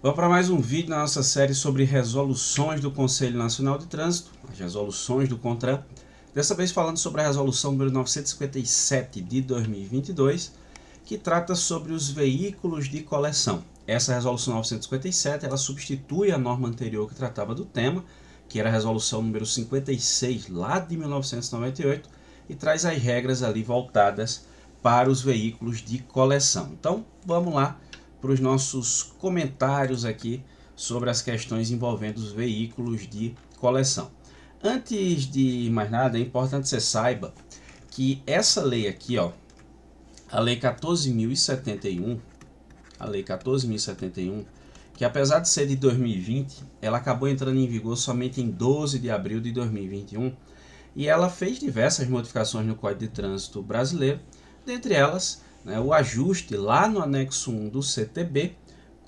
Vamos para mais um vídeo na nossa série sobre resoluções do Conselho Nacional de Trânsito, as resoluções do CONTRAN. Dessa vez falando sobre a resolução número 957 de 2022, que trata sobre os veículos de coleção. Essa resolução 957, ela substitui a norma anterior que tratava do tema, que era a resolução número 56, lá de 1998, e traz as regras ali voltadas para os veículos de coleção. Então, vamos lá para os nossos comentários aqui sobre as questões envolvendo os veículos de coleção. Antes de mais nada, é importante que você saiba que essa lei aqui, ó, a Lei 14.071, que apesar de ser de 2020, ela acabou entrando em vigor somente em 12 de abril de 2021 e ela fez diversas modificações no Código de Trânsito brasileiro, dentre elas o ajuste lá no anexo 1 do CTB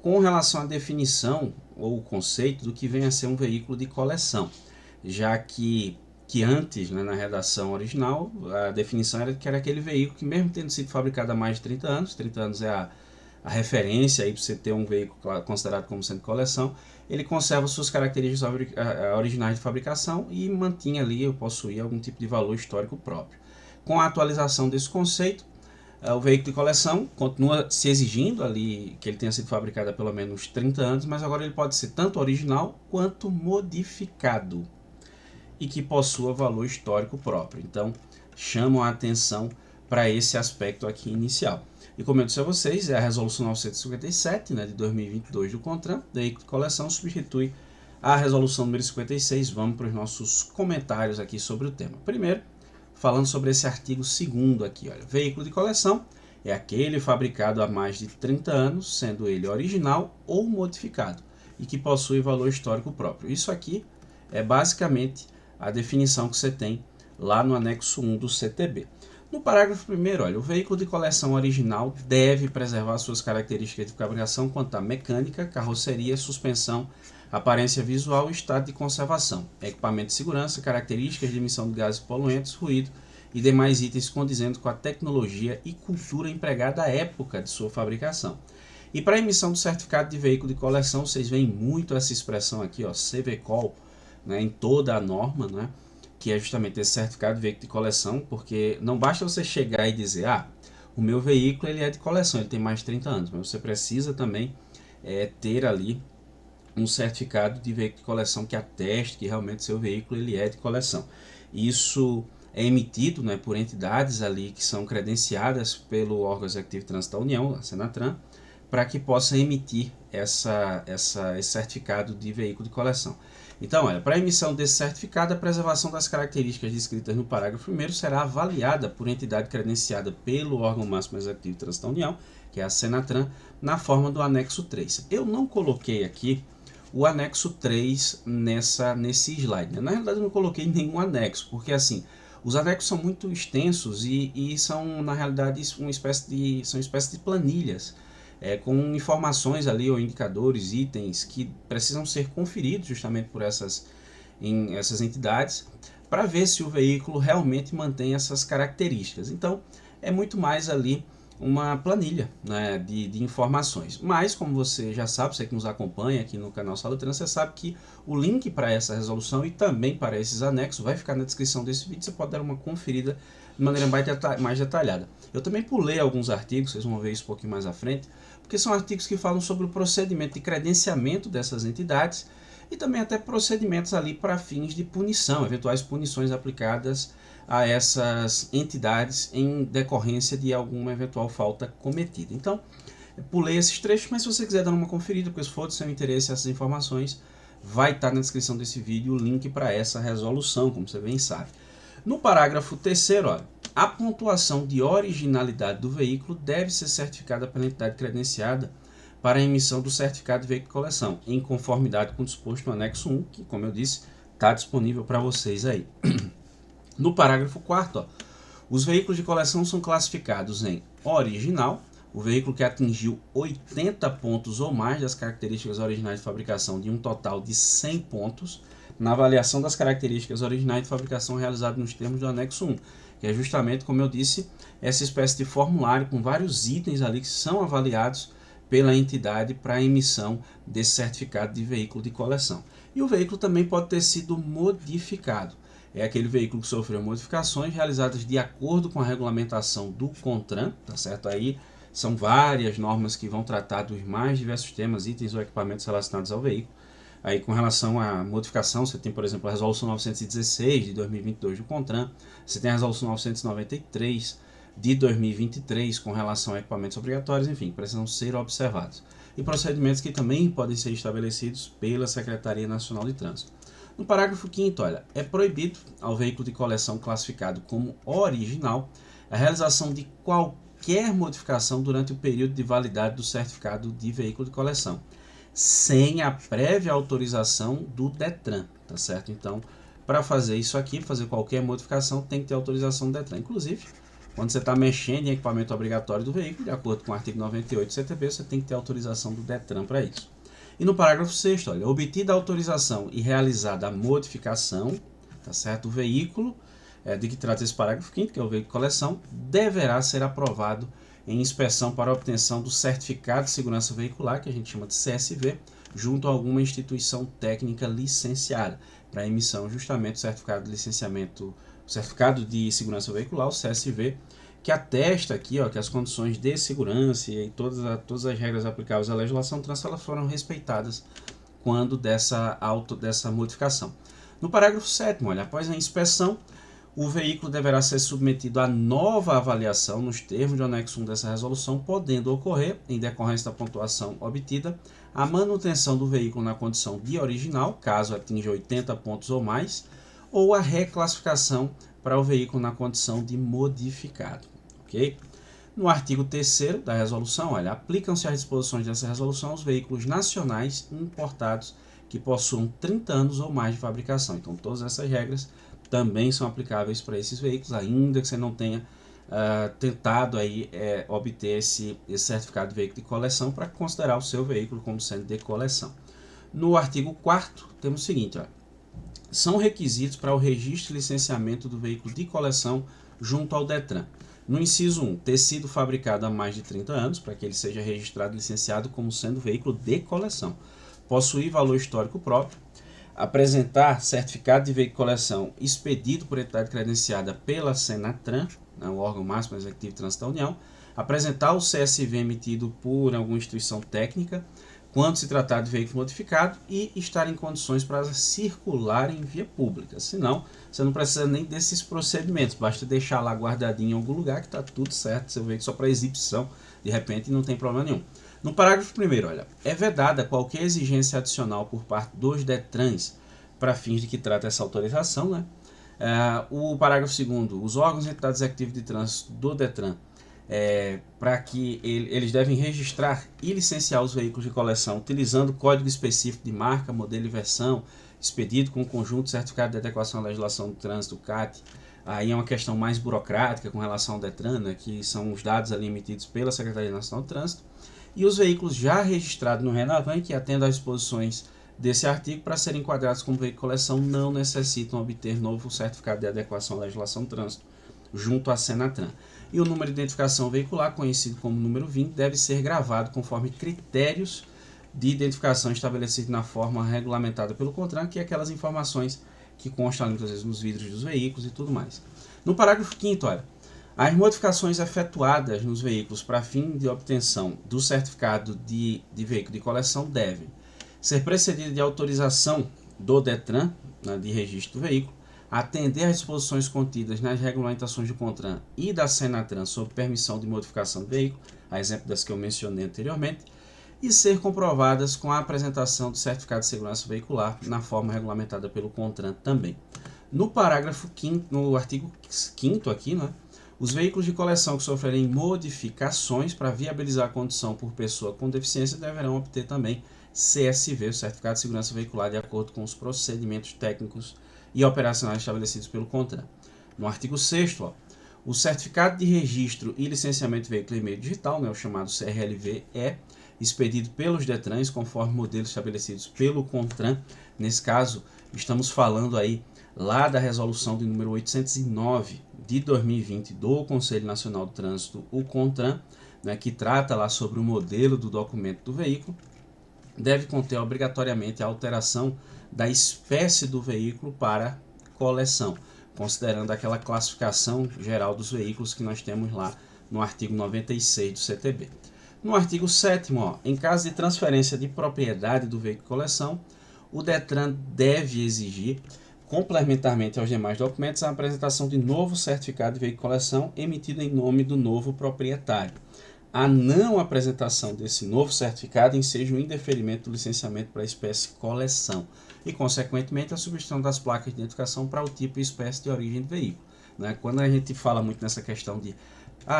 com relação à definição ou o conceito do que vem a ser um veículo de coleção, já que antes, na redação original, a definição era que era aquele veículo que, mesmo tendo sido fabricado há mais de 30 anos é a referência para você ter um veículo considerado como sendo coleção, ele conserva suas características originais de fabricação e mantinha ali, ou possuía algum tipo de valor histórico próprio. Com a atualização desse conceito, o veículo de coleção continua se exigindo ali que ele tenha sido fabricado há pelo menos 30 anos, mas agora ele pode ser tanto original quanto modificado e que possua valor histórico próprio. Então, chamam a atenção para esse aspecto aqui inicial. E como eu disse a vocês, é a resolução 957 de 2022 do CONTRAN, veículo de coleção, substitui a resolução número 56. Vamos para os nossos comentários aqui sobre o tema. Primeiro, falando sobre esse artigo 2º aqui, olha, veículo de coleção é aquele fabricado há mais de 30 anos, sendo ele original ou modificado, e que possui valor histórico próprio. Isso aqui é basicamente a definição que você tem lá no anexo 1 do CTB. No parágrafo 1º, olha, o veículo de coleção original deve preservar suas características de fabricação quanto à mecânica, carroceria, suspensão, aparência visual e estado de conservação, equipamento de segurança, características de emissão de gases poluentes, ruído e demais itens condizentes com a tecnologia e cultura empregada à época de sua fabricação. E para a emissão do certificado de veículo de coleção, vocês veem muito essa expressão aqui, ó, CVCOL, em toda a norma, que é justamente esse certificado de veículo de coleção, porque não basta você chegar e dizer, o meu veículo ele é de coleção, ele tem mais de 30 anos, mas você precisa também ter ali um certificado de veículo de coleção que ateste que realmente seu veículo ele é de coleção. Isso é emitido por entidades ali que são credenciadas pelo órgão executivo de trânsito da União, a Senatran, para que possa emitir esse certificado de veículo de coleção. Então, olha, para a emissão desse certificado, a preservação das características descritas no parágrafo 1º será avaliada por entidade credenciada pelo órgão máximo executivo de trânsito da União, que é a Senatran, na forma do anexo 3. Eu não coloquei aqui o anexo 3 nesse slide. Na realidade, eu não coloquei nenhum anexo, porque assim, os anexos são muito extensos e são, na realidade, são uma espécie de planilhas, com informações ali, ou indicadores, itens, que precisam ser conferidos justamente por essas entidades, para ver se o veículo realmente mantém essas características. Então, é muito mais ali uma planilha de informações. Mas, como você já sabe, você que nos acompanha aqui no canal Sala do Trânsito, você sabe que o link para essa resolução e também para esses anexos vai ficar na descrição desse vídeo, você pode dar uma conferida de maneira mais detalhada. Eu também pulei alguns artigos, vocês vão ver isso um pouquinho mais à frente, porque são artigos que falam sobre o procedimento de credenciamento dessas entidades e também até procedimentos ali para fins de punição, eventuais punições aplicadas a essas entidades em decorrência de alguma eventual falta cometida. Então, pulei esses trechos, mas se você quiser dar uma conferida, porque se for do seu interesse essas informações, vai estar na descrição desse vídeo o link para essa resolução, como você bem sabe. No parágrafo 3º, olha, a pontuação de originalidade do veículo deve ser certificada pela entidade credenciada para a emissão do certificado de veículo de coleção, em conformidade com o disposto no anexo 1, que, como eu disse, está disponível para vocês aí. No parágrafo 4º, os veículos de coleção são classificados em original, o veículo que atingiu 80 pontos ou mais das características originais de fabricação de um total de 100 pontos, na avaliação das características originais de fabricação realizada nos termos do anexo 1, que é justamente, como eu disse, essa espécie de formulário com vários itens ali que são avaliados pela entidade para a emissão desse certificado de veículo de coleção. E o veículo também pode ter sido modificado. É aquele veículo que sofreu modificações realizadas de acordo com a regulamentação do CONTRAN, tá certo? Aí são várias normas que vão tratar dos mais diversos temas, itens ou equipamentos relacionados ao veículo. Aí com relação à modificação, você tem, por exemplo, a Resolução 916 de 2022 do CONTRAN, você tem a Resolução 993 de 2023 com relação a equipamentos obrigatórios, enfim, precisam ser observados. E procedimentos que também podem ser estabelecidos pela Secretaria Nacional de Trânsito. No parágrafo 5º, olha, é proibido ao veículo de coleção classificado como original a realização de qualquer modificação durante o período de validade do certificado de veículo de coleção, sem a prévia autorização do DETRAN, tá certo? Então, para fazer isso aqui, fazer qualquer modificação, tem que ter autorização do DETRAN. Inclusive, quando você está mexendo em equipamento obrigatório do veículo, de acordo com o artigo 98 do CTB, você tem que ter autorização do DETRAN para isso. E no parágrafo 6º, olha, obtida a autorização e realizada a modificação, tá certo? O veículo, de que trata esse parágrafo 5º, que é o veículo de coleção, deverá ser aprovado em inspeção para obtenção do certificado de segurança veicular, que a gente chama de CSV, junto a alguma instituição técnica licenciada, para emissão justamente do certificado de licenciamento, o certificado de segurança veicular, o CSV, que atesta aqui, ó, que as condições de segurança e todas as regras aplicáveis à legislação trans elas foram respeitadas quando dessa modificação. No parágrafo 7º, olha, após a inspeção, o veículo deverá ser submetido a nova avaliação nos termos do anexo 1 dessa resolução, podendo ocorrer, em decorrência da pontuação obtida, a manutenção do veículo na condição de original, caso atinja 80 pontos ou mais, ou a reclassificação para o veículo na condição de modificado. Okay? No artigo 3º da resolução, olha, aplicam-se as disposições dessa resolução aos veículos nacionais importados que possuam 30 anos ou mais de fabricação. Então, todas essas regras também são aplicáveis para esses veículos, ainda que você não tenha tentado aí, obter esse certificado de veículo de coleção para considerar o seu veículo como sendo de coleção. No artigo 4º, temos o seguinte, olha, são requisitos para o registro e licenciamento do veículo de coleção junto ao DETRAN. No inciso 1, ter sido fabricado há mais de 30 anos, para que ele seja registrado e licenciado como sendo veículo de coleção. Possuir valor histórico próprio. Apresentar certificado de veículo de coleção expedido por entidade credenciada pela Senatran, o órgão máximo executivo de trânsito da União. Apresentar o CSV emitido por alguma instituição técnica, quando se tratar de veículo modificado, e estar em condições para circular em via pública. Senão, você não precisa nem desses procedimentos, basta deixar lá guardadinho em algum lugar que está tudo certo, seu veículo só para exibição, de repente não tem problema nenhum. No parágrafo 1º, olha, é vedada qualquer exigência adicional por parte dos DETRANs para fins de que trata essa autorização, né? O parágrafo 2º, os órgãos e entidades executivas de trânsito do DETRAN, para que eles devem registrar e licenciar os veículos de coleção utilizando código específico de marca, modelo e versão, expedido com o conjunto de certificado de adequação à legislação do trânsito, CAT. Aí é uma questão mais burocrática com relação ao DETRAN, né, que são os dados ali emitidos pela Secretaria Nacional do Trânsito, e os veículos já registrados no RENAVAN, que atendem às disposições desse artigo para serem enquadrados como veículo de coleção, não necessitam obter novo certificado de adequação à legislação do trânsito junto à Senatran. E o número de identificação veicular, conhecido como número 20, deve ser gravado conforme critérios de identificação estabelecidos na forma regulamentada pelo CONTRAN, que é aquelas informações que constam muitas vezes nos vidros dos veículos e tudo mais. No parágrafo 5º, olha, as modificações efetuadas nos veículos para fim de obtenção do certificado de veículo de coleção devem ser precedidas de autorização do DETRAN, né, de registro do veículo, atender às disposições contidas nas regulamentações do CONTRAN e da Senatran sobre permissão de modificação do veículo, a exemplo das que eu mencionei anteriormente, e ser comprovadas com a apresentação do certificado de segurança veicular na forma regulamentada pelo CONTRAN também. No parágrafo 5º, no artigo 5º aqui, né, os veículos de coleção que sofrerem modificações para viabilizar a condução por pessoa com deficiência deverão obter também CSV, o Certificado de Segurança Veicular, de acordo com os procedimentos técnicos e operacionais estabelecidos pelo CONTRAN. No artigo 6º, o Certificado de Registro e Licenciamento de Veículo em Meio Digital, né, o chamado CRLV, é expedido pelos DETRANs conforme modelos estabelecidos pelo CONTRAN. Nesse caso, estamos falando aí lá da resolução de número 809 de 2020 do Conselho Nacional do Trânsito, o CONTRAN, né, que trata lá sobre o modelo do documento do veículo, deve conter obrigatoriamente a alteração da espécie do veículo para coleção, considerando aquela classificação geral dos veículos que nós temos lá no artigo 96 do CTB. No artigo 7º, em caso de transferência de propriedade do veículo de coleção, o DETRAN deve exigir, complementarmente aos demais documentos, a apresentação de novo certificado de veículo de coleção emitido em nome do novo proprietário. A não apresentação desse novo certificado enseja o indeferimento do licenciamento para a espécie coleção e, consequentemente, a substituição das placas de identificação para o tipo e espécie de origem do veículo. Né? Quando a gente fala muito nessa questão de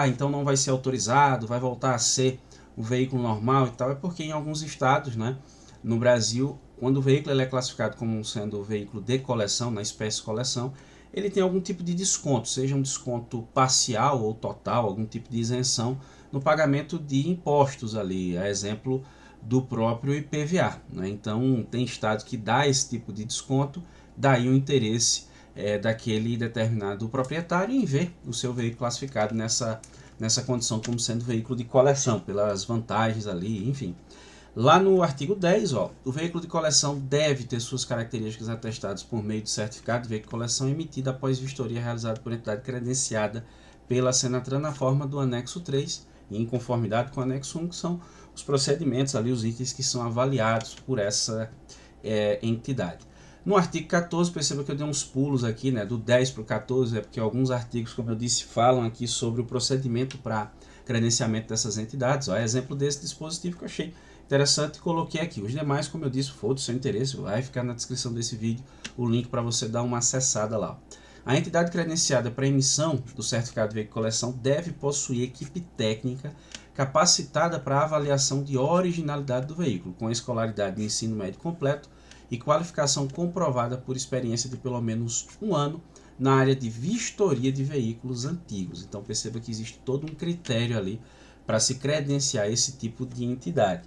então não vai ser autorizado, vai voltar a ser um veículo normal e tal, é porque em alguns estados, né, no Brasil, quando o veículo ele é classificado como sendo um veículo de coleção, na espécie coleção, ele tem algum tipo de desconto, seja um desconto parcial ou total, algum tipo de isenção no pagamento de impostos ali, a exemplo do próprio IPVA. Né? Então, tem estado que dá esse tipo de desconto, daí o interesse daquele determinado proprietário em ver o seu veículo classificado nessa condição como sendo veículo de coleção, pelas vantagens ali, enfim. Lá no artigo 10, o veículo de coleção deve ter suas características atestadas por meio de certificado de veículo de coleção emitido após vistoria realizada por entidade credenciada pela Senatran na forma do anexo 3, e em conformidade com o anexo 1, que são os procedimentos ali, os itens que são avaliados por essa entidade. No artigo 14, perceba que eu dei uns pulos aqui, né, do 10 para o 14, porque alguns artigos, como eu disse, falam aqui sobre o procedimento para credenciamento dessas entidades. Exemplo desse dispositivo que eu achei interessante, coloquei aqui. Os demais, como eu disse, for do seu interesse, vai ficar na descrição desse vídeo o link para você dar uma acessada lá. A entidade credenciada para emissão do certificado de veículo de coleção deve possuir equipe técnica capacitada para avaliação de originalidade do veículo, com escolaridade de ensino médio completo e qualificação comprovada por experiência de pelo menos 1 ano na área de vistoria de veículos antigos. Então perceba que existe todo um critério ali para se credenciar esse tipo de entidade.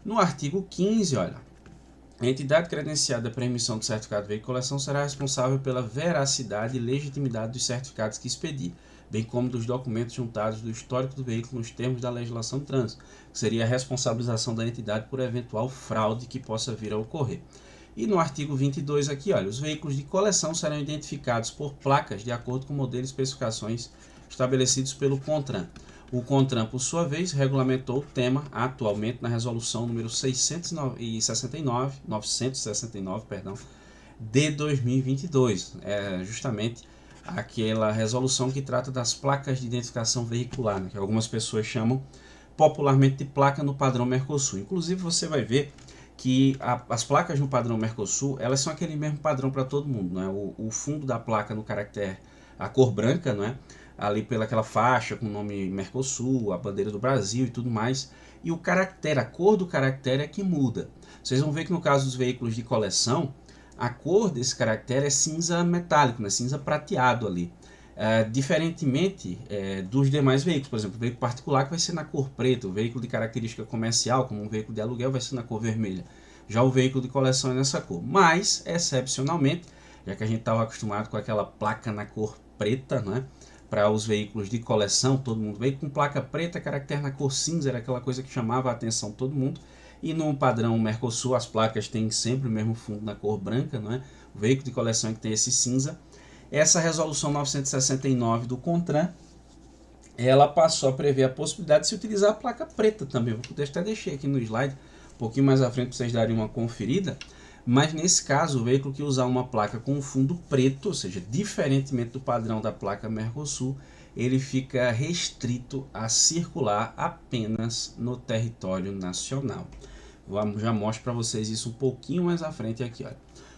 No artigo 15, olha, a entidade credenciada para emissão do certificado de veículo de coleção será responsável pela veracidade e legitimidade dos certificados que expedir, bem como dos documentos juntados do histórico do veículo nos termos da legislação de trânsito, que seria a responsabilização da entidade por eventual fraude que possa vir a ocorrer. E no artigo 22 aqui, olha, os veículos de coleção serão identificados por placas de acordo com o modelo e especificações estabelecidos pelo CONTRAN. O CONTRAN, por sua vez, regulamentou o tema atualmente na resolução número 969, de 2022. É justamente aquela resolução que trata das placas de identificação veicular, né, que algumas pessoas chamam popularmente de placa no padrão Mercosul. Inclusive, você vai ver que as placas no padrão Mercosul, elas são aquele mesmo padrão para todo mundo. Né? O fundo da placa no caractere, a cor branca, não é? Ali pelaquela faixa com o nome Mercosul, a bandeira do Brasil e tudo mais. E o caractere, a cor do caractere é que muda. Vocês vão ver que no caso dos veículos de coleção, a cor desse caractere é cinza metálico, né? Cinza prateado ali. Diferentemente dos demais veículos, por exemplo, o veículo particular que vai ser na cor preta, o veículo de característica comercial, como um veículo de aluguel, vai ser na cor vermelha. Já o veículo de coleção é nessa cor. Mas, excepcionalmente, já que a gente estava acostumado com aquela placa na cor preta, né? Para os veículos de coleção, todo mundo veio com placa preta, caractere na cor cinza, era aquela coisa que chamava a atenção de todo mundo. E no padrão Mercosul, as placas têm sempre o mesmo fundo na cor branca, não é? O veículo de coleção é que tem esse cinza. Essa resolução 969 do CONTRAN, ela passou a prever a possibilidade de se utilizar a placa preta também. Vou até deixar aqui no slide, um pouquinho mais à frente para vocês darem uma conferida. Mas nesse caso, o veículo que usar uma placa com fundo preto, ou seja, diferentemente do padrão da placa Mercosul, ele fica restrito a circular apenas no território nacional. Já mostro para vocês isso um pouquinho mais à frente aqui, olha.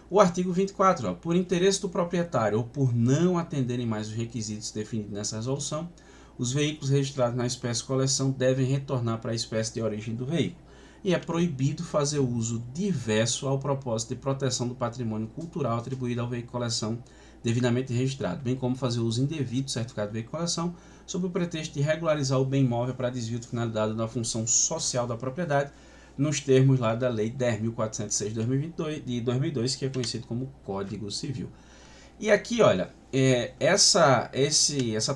O artigo 24, por interesse do proprietário ou por não atenderem mais os requisitos definidos nessa resolução, os veículos registrados na espécie coleção devem retornar para a espécie de origem do veículo. E é proibido fazer uso diverso ao propósito de proteção do patrimônio cultural atribuído ao veículo coleção devidamente registrado, bem como fazer uso indevido do certificado de veículo coleção sob o pretexto de regularizar o bem imóvel para desvio de finalidade da função social da propriedade, nos termos lá da Lei 10.406 de 2002, que é conhecido como Código Civil. E aqui, olha, essa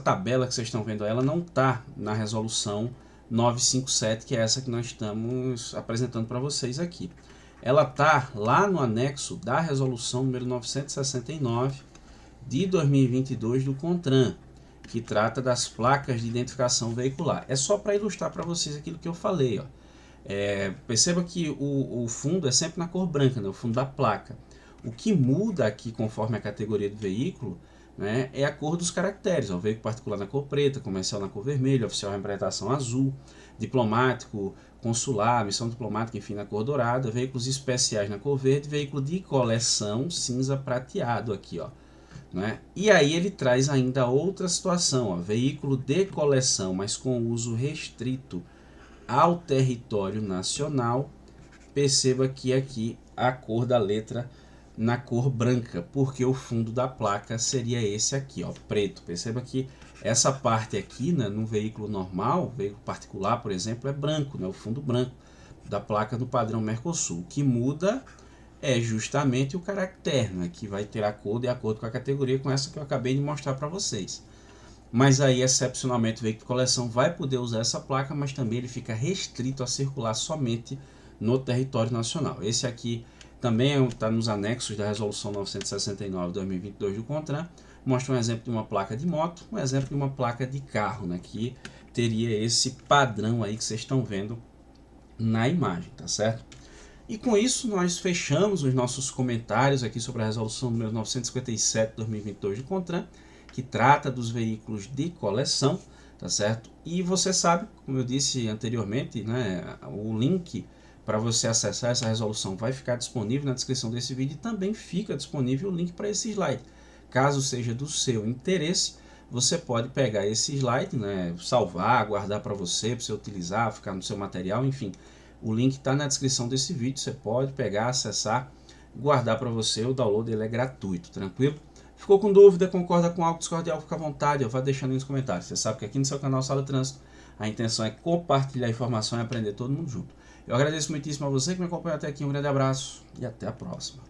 tabela que vocês estão vendo, ela não está na resolução 957, que é essa que nós estamos apresentando para vocês aqui. Ela está lá no anexo da resolução número 969 de 2022 do CONTRAN, que trata das placas de identificação veicular. É só para ilustrar para vocês aquilo que eu falei. Ó. Perceba que o fundo é sempre na cor branca, né? O fundo da placa. O que muda aqui conforme a categoria do veículo, né, é a cor dos caracteres. Ó. O veículo particular na cor preta, comercial na cor vermelha, oficial representação azul, diplomático, consular, missão diplomática, enfim, na cor dourada, veículos especiais na cor verde, veículo de coleção cinza prateado aqui, ó. Né? E aí ele traz ainda outra situação, ó, veículo de coleção, mas com uso restrito ao território nacional. Perceba que aqui a cor da letra na cor branca, porque o fundo da placa seria esse aqui, ó, preto. Perceba que essa parte aqui, né, no veículo normal, veículo particular, por exemplo, é branco, né, o fundo branco da placa do padrão Mercosul. O que muda é justamente o caractere, né, que vai ter a cor de acordo com a categoria, com essa que eu acabei de mostrar para vocês. Mas aí, excepcionalmente, o veículo de coleção vai poder usar essa placa, mas também ele fica restrito a circular somente no território nacional. Esse aqui também está nos anexos da resolução 969 de 2022 do CONTRAN. Mostra um exemplo de uma placa de moto, um exemplo de uma placa de carro, né, que teria esse padrão aí que vocês estão vendo na imagem, tá certo? E com isso nós fechamos os nossos comentários aqui sobre a resolução número 957 de 2022 do CONTRAN, que trata dos veículos de coleção, tá certo? E você sabe, como eu disse anteriormente, né, o link para você acessar essa resolução vai ficar disponível na descrição desse vídeo e também fica disponível o link para esse slide. Caso seja do seu interesse, você pode pegar esse slide, né, salvar, guardar para você utilizar, ficar no seu material, enfim. O link está na descrição desse vídeo, você pode pegar, acessar, guardar para você, o download ele é gratuito, tranquilo? Ficou com dúvida, concorda com algo, discorda de algo, fica à vontade, vá deixando aí nos comentários. Você sabe que aqui no seu canal Sala Trânsito, a intenção é compartilhar informação e aprender todo mundo junto. Eu agradeço muitíssimo a você que me acompanhou até aqui, um grande abraço e até a próxima.